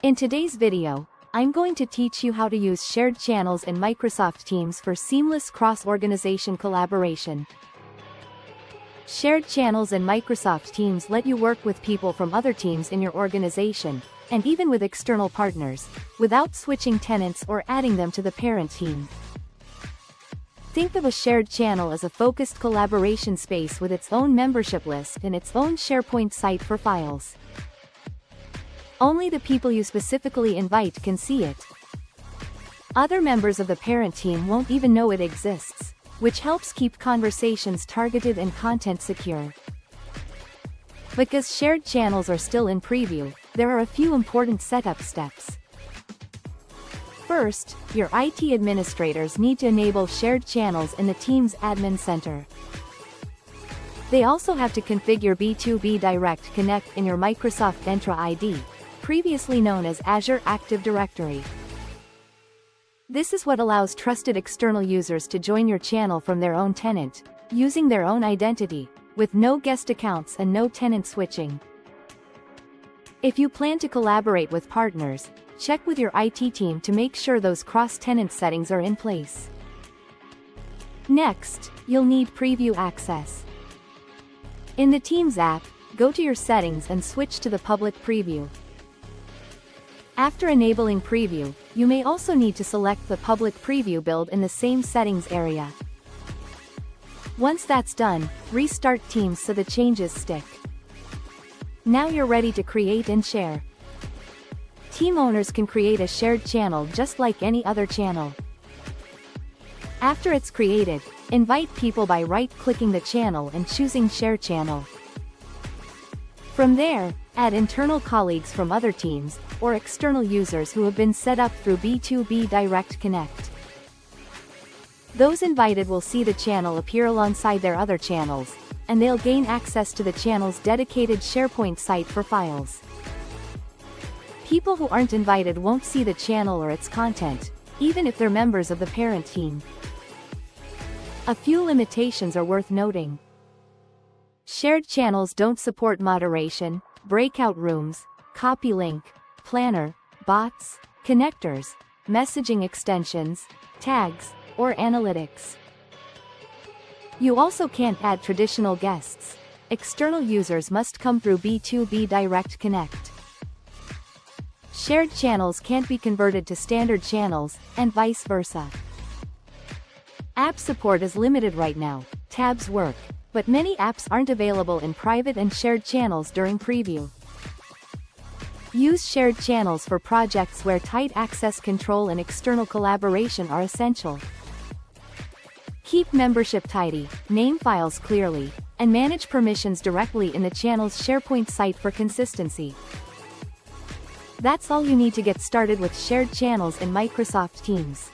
In today's video, I'm going to teach you how to use shared channels in Microsoft Teams for seamless cross-organization collaboration. Shared channels in Microsoft Teams let you work with people from other teams in your organization, and even with external partners, without switching tenants or adding them to the parent team. Think of a shared channel as a focused collaboration space with its own membership list and its own SharePoint site for files. Only the people you specifically invite can see it. Other members of the parent team won't even know it exists, which helps keep conversations targeted and content secure. Because shared channels are still in preview, there are a few important setup steps. First, your IT administrators need to enable shared channels in the Teams Admin Center. They also have to configure B2B Direct Connect in your Microsoft Entra ID, previously known as Azure Active Directory. This is what allows trusted external users to join your channel from their own tenant, using their own identity, with no guest accounts and no tenant switching. If you plan to collaborate with partners, check with your IT team to make sure those cross-tenant settings are in place. Next, you'll need preview access. In the Teams app, go to your settings and switch to the public preview. After enabling preview, you may also need to select the public preview build in the same settings area. Once that's done, restart Teams so the changes stick. Now you're ready to create and share. Team owners can create a shared channel just like any other channel. After it's created, invite people by right-clicking the channel and choosing Share Channel. From there, add internal colleagues from other teams, or external users who have been set up through B2B Direct Connect. Those invited will see the channel appear alongside their other channels, and they'll gain access to the channel's dedicated SharePoint site for files. People who aren't invited won't see the channel or its content, even if they're members of the parent team. A few limitations are worth noting. Shared channels don't support moderation, breakout rooms, copy link, planner, bots, connectors, messaging extensions, tags, or analytics. You also can't add traditional guests. External users must come through B2B Direct Connect. Shared channels can't be converted to standard channels, and vice versa. App support is limited right now. Tabs work, but many apps aren't available in private and shared channels during preview. Use shared channels for projects where tight access control and external collaboration are essential. Keep membership tidy, name files clearly, and manage permissions directly in the channel's SharePoint site for consistency. That's all you need to get started with shared channels in Microsoft Teams.